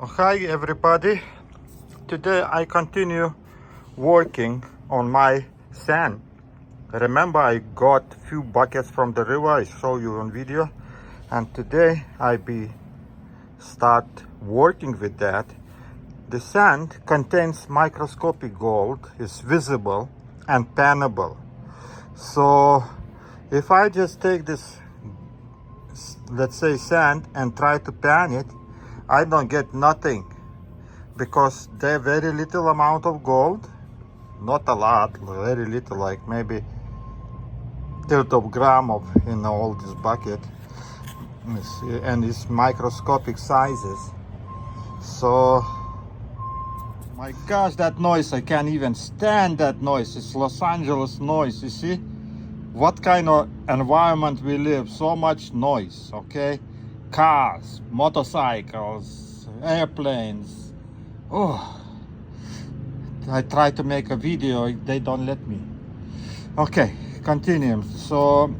Hi everybody. Today I continue working on my sand. Remember I got few buckets from the river, I show you on video, and today I be start working with that. The sand contains microscopic gold, is visible and panable. So if I just take this, let's say, sand and try to pan it, I don't get nothing because there very little amount of gold, not a lot, very little, like maybe third of gram of in all this bucket, and it's microscopic sizes. So my gosh, that noise, I can't even stand that noise. It's Los Angeles noise, you see what kind of environment we live. So much noise, okay? Cars, motorcycles, airplanes. Oh, I try to make a video, they don't let me. Okay, continue. So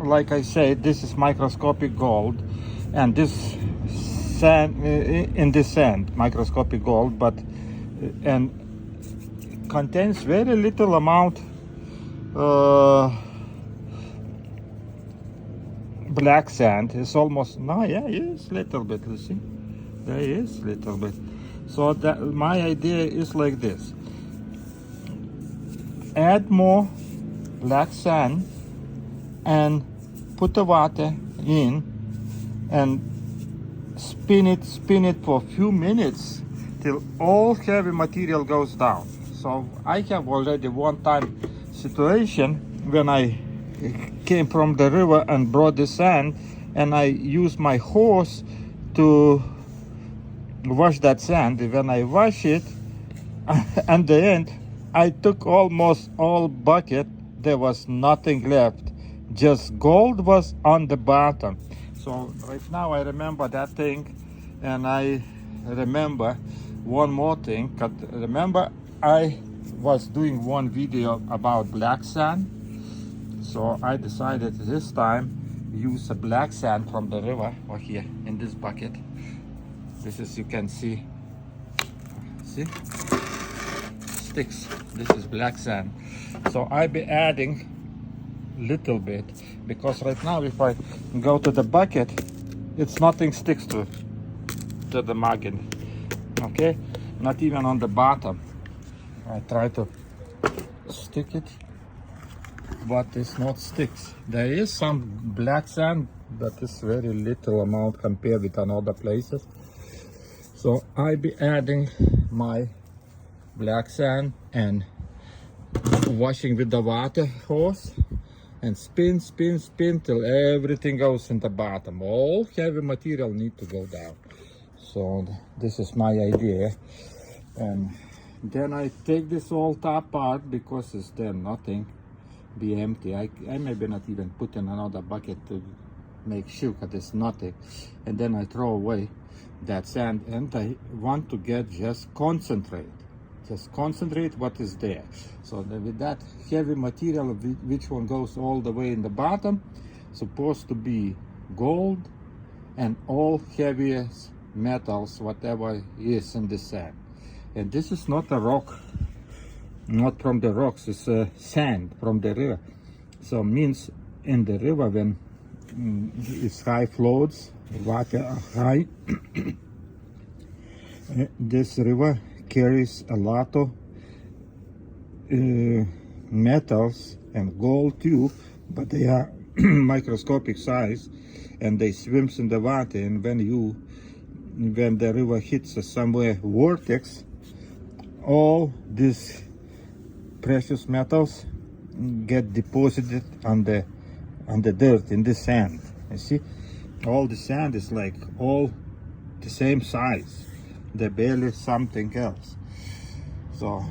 like I said, this is microscopic gold, and this sand, in this sand, microscopic gold, but and contains very little amount black sand. Is almost, no, yeah, it's little bit, you see, there is little bit. So that my idea is like this: add more black sand and put the water in and spin it for a few minutes till all heavy material goes down. So I have already one time situation when I came from the river and brought the sand, and I used my hose to wash that sand. When I wash it, at the end, I took almost all bucket. There was nothing left. Just gold was on the bottom. So right now I remember that thing, and I remember one more thing. 'Cause remember I was doing one video about black sand. So I decided this time use a black sand from the river, or here in this bucket. This is, you can see sticks. This is black sand. So I be adding little bit, because right now if I go to the bucket, it's nothing sticks to the margin. Okay, not even on the bottom. I try to stick it, but it's not sticks. There is some black sand, but it's very little amount compared with other places. So I be adding my black sand and washing with the water hose, and spin till everything goes in the bottom. All heavy material need to go down. So this is my idea. And then I take this all top part, because it's there nothing, be empty. I maybe not even put in another bucket to make sure that it's nothing. And then I throw away that sand, and I want to get just concentrate what is there. So with that heavy material, which one goes all the way in the bottom, supposed to be gold and all heaviest metals, whatever is in the sand. And this is not a rock, not from the rocks, it's sand from the river. So means in the river, when it's high flows, water are high, this river carries a lot of metals and gold too, but they are microscopic size, and they swims in the water. And when the river hits somewhere vortex, all these precious metals get deposited on the dirt, in the sand. You see, all the sand is like all the same size. They barely something else. So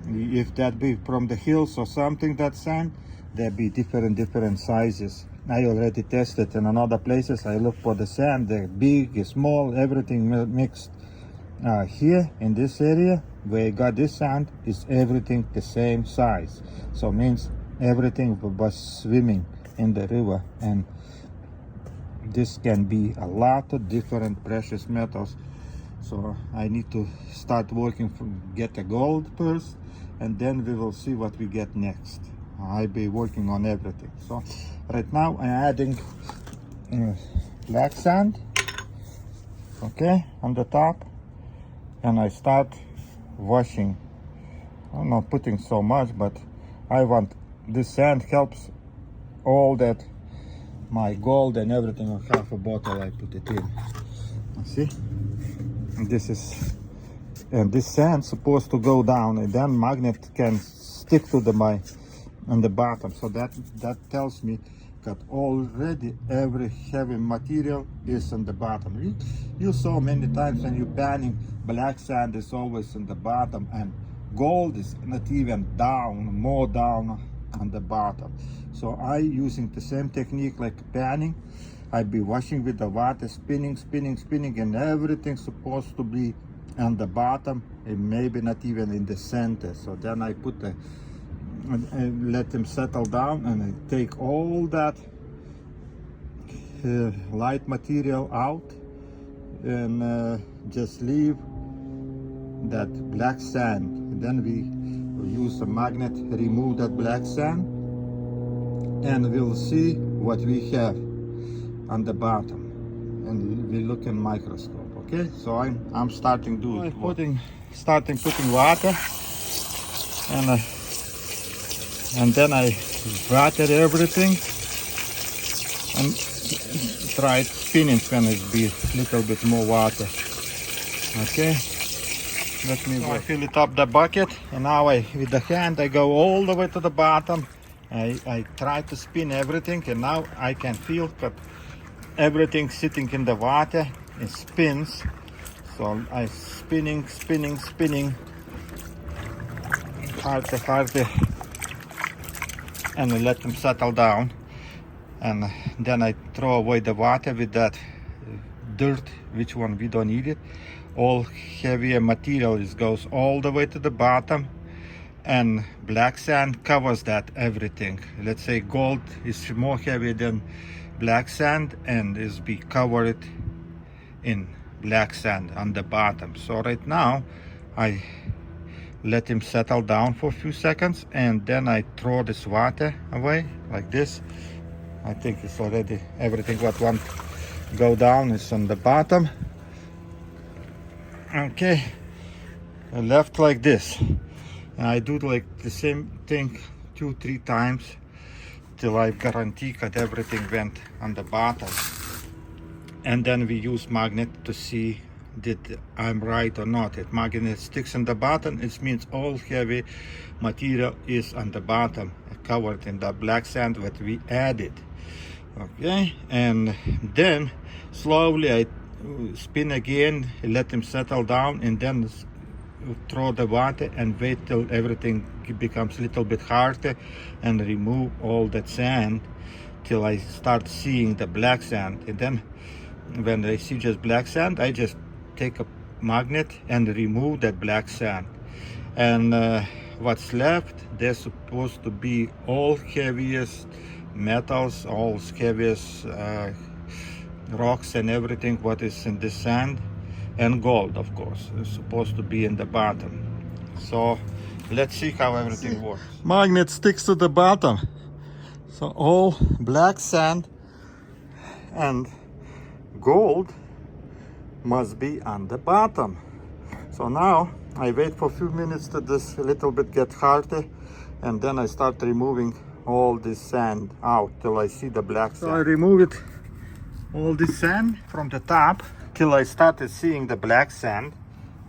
if that be from the hills or something, that sand, there be different sizes. I already tested in another places. I look for the sand, they're big, small, everything mixed. Here in this area where I got this sand, is everything the same size. So means everything was swimming in the river, and this can be a lot of different precious metals. So I need to start working for get a gold first, and then we will see what we get next. I'll be working on everything. So right now I'm adding black sand, okay, on the top, and I start washing. I'm not putting so much, but I want this sand helps all that my gold and everything on half a bottle I put it in. See, and this sand supposed to go down, and then magnet can stick to the on the bottom. So that tells me that already every heavy material is on the bottom. You saw many times when you're panning, black sand is always on the bottom, and gold is not even down, more down on the bottom. So I using the same technique like panning. I be washing with the water, spinning, and everything's supposed to be on the bottom, and maybe not even in the center. So then I put and let them settle down, and I take all that light material out, and just leave that black sand. And then we use a magnet, remove that black sand, and we'll see what we have on the bottom, and we look in microscope. Okay, so I'm starting putting water, and then I water everything and try spinning when it be a little bit more water. Okay, let me I fill it up the bucket, and now with the hand I go all the way to the bottom. I try to spin everything, and now I can feel that everything sitting in the water, it spins. So I spinning hard, and I let them settle down, and then I throw away the water with that dirt, which one we don't need it. All heavier material goes all the way to the bottom, and black sand covers that everything. Let's say gold is more heavy than black sand, and is be covered in black sand on the bottom. So right now I let him settle down for a few seconds, and then I throw this water away like this. I think it's already everything what want go down is on the bottom. Okay, I left like this, and I do like the same thing 2-3 times till I guarantee that everything went on the bottom. And then we use magnet to see did I'm right or not. If magnet sticks on the bottom, it means all heavy material is on the bottom, covered in the black sand that we added. Okay, and then slowly I spin again, let them settle down, and then throw the water and wait till everything becomes a little bit harder, and remove all that sand till I start seeing the black sand. And then when I see just black sand, I just take a magnet and remove that black sand. And what's left, they're supposed to be all heaviest metals, all heaviest rocks and everything what is in the sand, and gold, of course, is supposed to be in the bottom. So let's see how everything works. Magnet sticks to the bottom, so all black sand and gold must be on the bottom. So now I wait for a few minutes till this a little bit get harder, and then I start removing all this sand out till I see the black sand. So I remove it, all this sand from the top, till I started seeing the black sand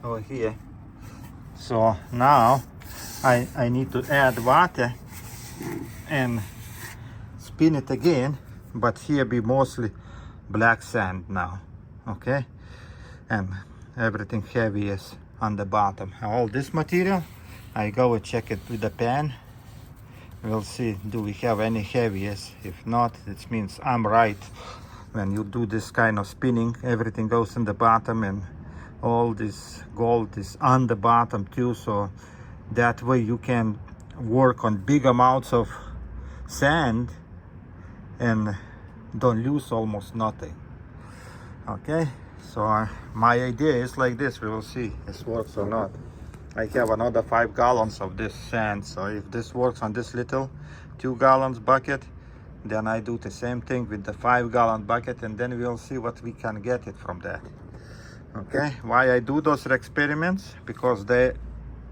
over here. So now I need to add water and spin it again, but here be mostly black sand now. Okay, and everything heavy is on the bottom. All this material I go and check it with the pan. We'll see, do we have any heaviest? If not, it means I'm right. When you do this kind of spinning, everything goes in the bottom, and all this gold is on the bottom too. So that way you can work on big amounts of sand and don't lose almost nothing. Okay, So my idea is like this. We will see if this works or not. I have another 5 gallons of this sand. So if this works on this little 2 gallons bucket, then I do the same thing with the 5 gallon bucket, and then we'll see what we can get it from that. Okay, why I do those experiments? Because the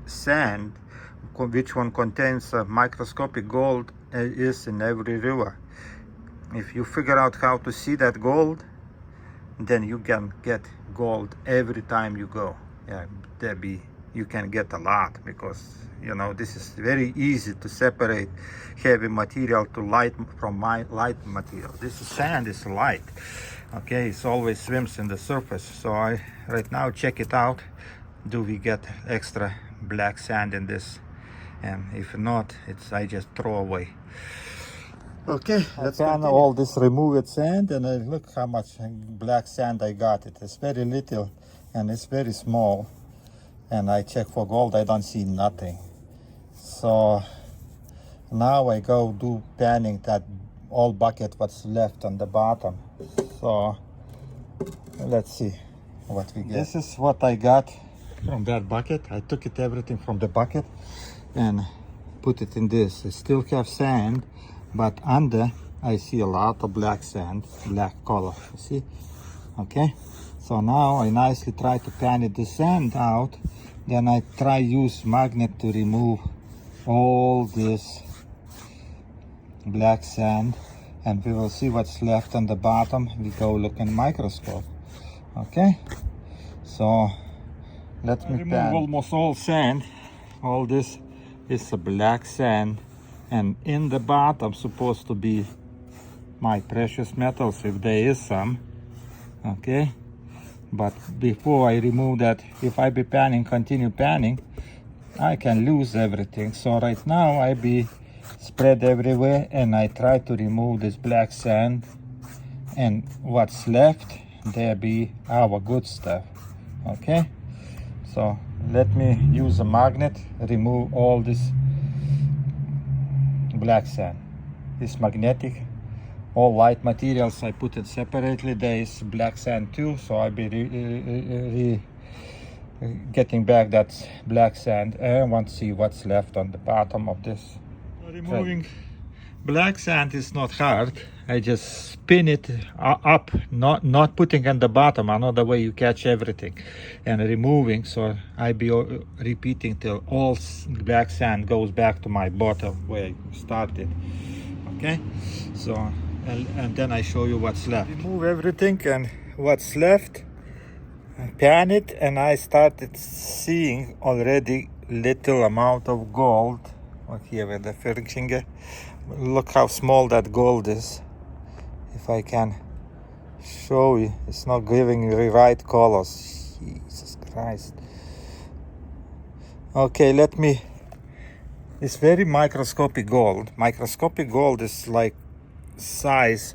sand, which one contains microscopic gold, is in every river. If you figure out how to see that gold, then you can get gold every time you go. Yeah, you can get a lot, because you know this is very easy to separate heavy material to light from light material. This sand is light. Okay, it always swims in the surface. So I right now check it out. Do we get extra black sand in this? And if not, I just throw away. Okay, let's pan all this removed sand, and look how much black sand I got. It is very little and it's very small. And I check for gold, I don't see nothing. So now I go do panning that all bucket what's left on the bottom. So let's see what we get. This is what I got from that bucket. I took everything from the bucket and put it in this. I still have sand, but under I see a lot of black sand, black color, you see? Okay, so now I nicely try to pan the sand out. Then I try use magnet to remove all this black sand, and we will see what's left on the bottom. We go look in microscope. Okay, so let me remove almost all sand. All this is a black sand, and in the bottom supposed to be my precious metals, if there is some. Okay, but before I remove that, if I be panning, continue panning, I can lose everything. So right now I be spread everywhere, and I try to remove this black sand, and what's left there be our good stuff. Okay, so let me use a magnet, remove all this black sand. It's magnetic. All light materials I put it separately. There is black sand too, so I'll be getting back that black sand. And I want to see what's left on the bottom of this. Removing black sand is not hard. I just spin it up, not putting on the bottom, another way you catch everything, and removing. So I be repeating till all black sand goes back to my bottom where I started. Okay, so and then I show you what's left. Remove everything, and what's left, pan it, and I started seeing already little amount of gold. Look here with the finger. Look how small that gold is. If I can show you, it's not giving the right colors. Jesus Christ. Okay, let me. It's very microscopic gold. Microscopic gold is like size,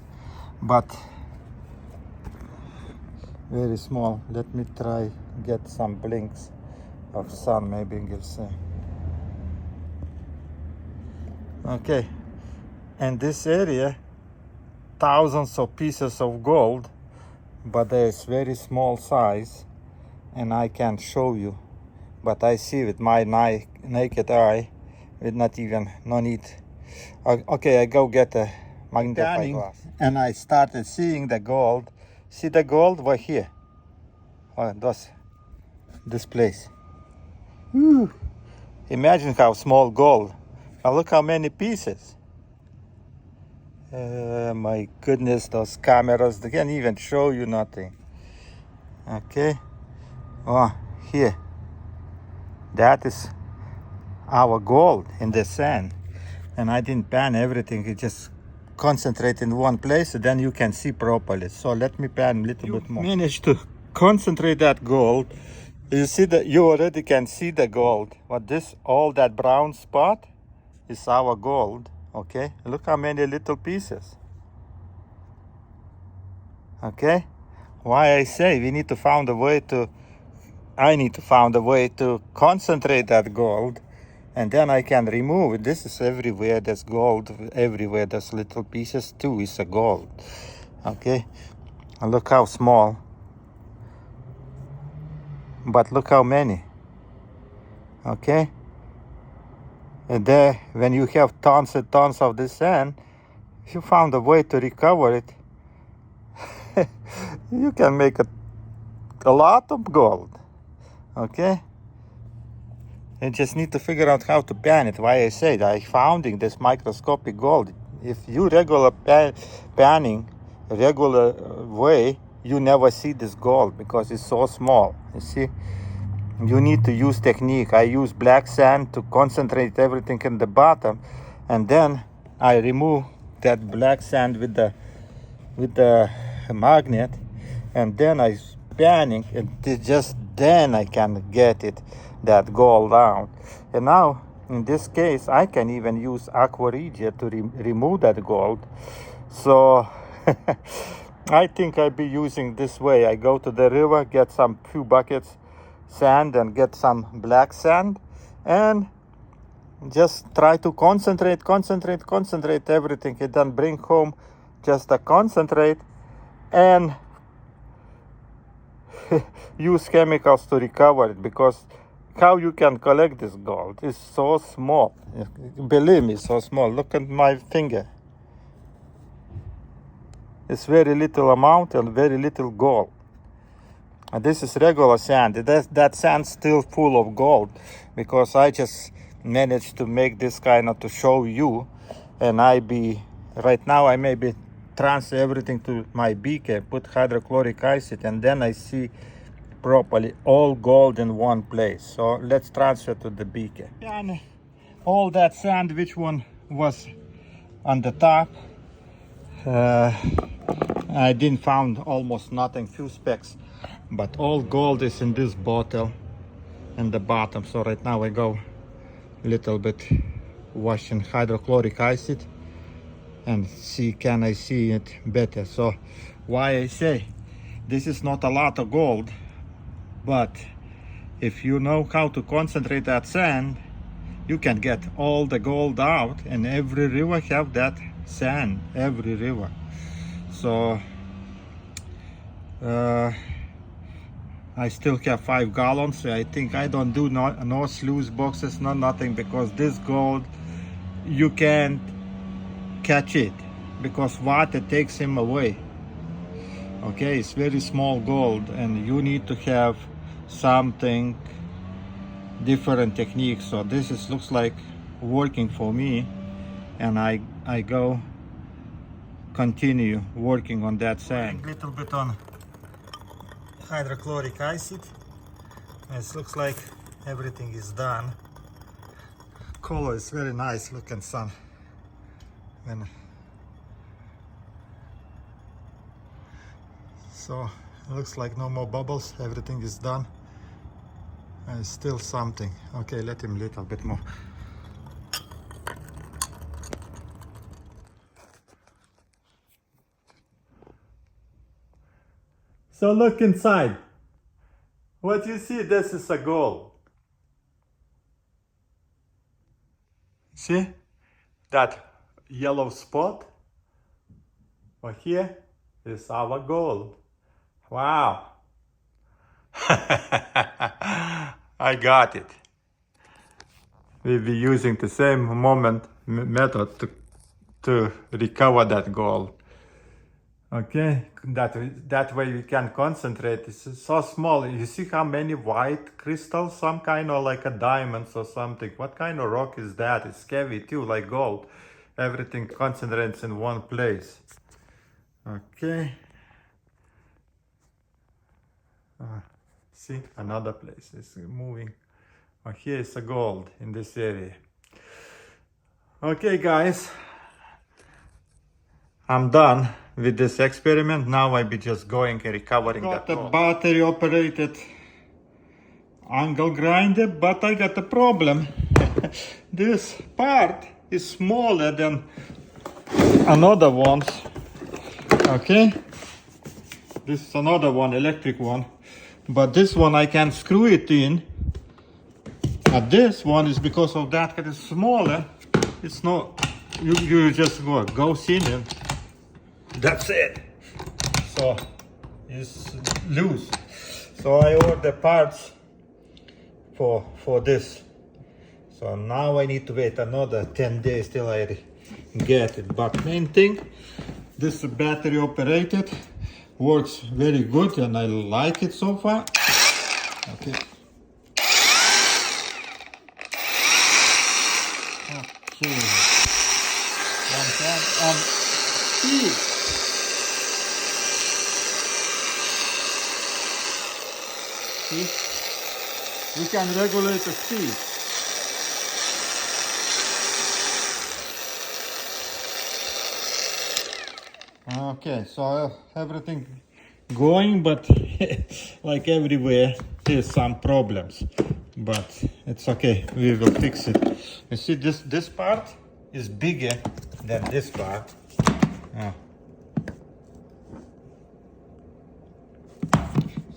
but very small. Let me try get some blinks of sun, maybe you'll see. Okay, and this area, thousands of pieces of gold, but there's very small size, and I can't show you, but I see with my naked eye, with no need. Okay, I go get a magnifying glass, and I started seeing the gold. See the gold? We're here. Oh, this place. Woo. Imagine how small gold. Now look how many pieces. My goodness, those cameras, they can't even show you nothing. Okay. Oh, here. That is our gold in the sand. And I didn't pan everything. It just concentrate in one place, and then you can see properly. So let me pan a little bit more. Managed to concentrate that gold. You see that you already can see the gold. What this, all that brown spot is our gold. Okay, look how many little pieces. Okay, why I say we need to find a way to, I need to find a way to concentrate that gold, and then I can remove it. This is everywhere there's gold, everywhere there's little pieces too is a gold. Okay, and look how small. but look how many. Okay, and there, when you have tons and tons of this sand, if you found a way to recover it, you can make a lot of gold. Okay, you just need to figure out how to pan it. Why I said I founding this microscopic gold. If you regular panning regular way, you never see this gold because it's so small. You see, you need to use technique. I use black sand to concentrate everything in the bottom, and then I remove that black sand with the magnet, and then I panning, and just then I can get that gold out. And now in this case I can even use aqua regia to remove that gold. So I think I'll be using this way. I go to the river, get some few buckets sand and get some black sand, and just try to concentrate everything, and then bring home just a concentrate and use chemicals to recover it, because how you can collect this gold is so small. Believe me, so small. Look at my finger. It's very little amount and very little gold. And this is regular sand. That sand's still full of gold, because I just managed to make this kind of to show you. And right now I maybe transfer everything to my beaker, put hydrochloric acid, and then I see properly all gold in one place. So let's transfer to the beaker. And all that sand, which one was on the top, I didn't find almost nothing, few specks, but all gold is in this bottle in the bottom. So right now I go a little bit washing hydrochloric acid and see, can I see it better. So why I say this is not a lot of gold, but if you know how to concentrate that sand, you can get all the gold out, and every river have that sand, every river. So I still have 5 gallons. I think I don't do no sluice boxes, nothing, because this gold you can't catch it, because water takes him away. Okay, it's very small gold, and you need to have something different technique. So this looks like working for me, and I go continue working on that sand. A little bit on hydrochloric acid. It looks like everything is done. Color is very nice looking, son. And so it looks like no more bubbles, everything is done. And still something. Okay, let him a little bit more. So look inside. What you see, this is a gold. See that yellow spot? Well, here is our gold. Wow. I got it. We'll be using the same method to recover that gold. Okay, that way we can concentrate. It's so small. You see how many white crystals? Some kind of like a diamonds or something. What kind of rock is that? It's heavy too, like gold. Everything concentrates in one place. Okay. See, another place is moving. Oh, here is a gold in this area. Okay, guys, I'm done with this experiment. Now I'll be just going and recovering that gold. Got a battery operated angle grinder, but I got a problem. This part is smaller than another ones. Okay, this is another one, electric one, but this one I can screw it in. And this one is because of that it is smaller. It's not, you just goes in and that's it. So it's loose. So I order parts for this. So now I need to wait another 10 days till I get it. But main thing, this is battery operated, works very good and I like it so far. Okay. Okay. One time on speed. See? We can regulate the speed. Okay, so everything going, but like everywhere, there's some problems. But it's okay, we will fix it. You see, this part is bigger than this part.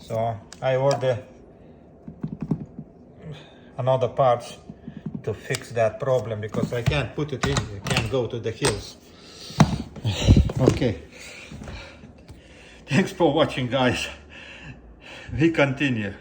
So I order another parts to fix that problem because I can't put it in, I can't go to the hills. Okay. Thanks for watching, guys. We continue.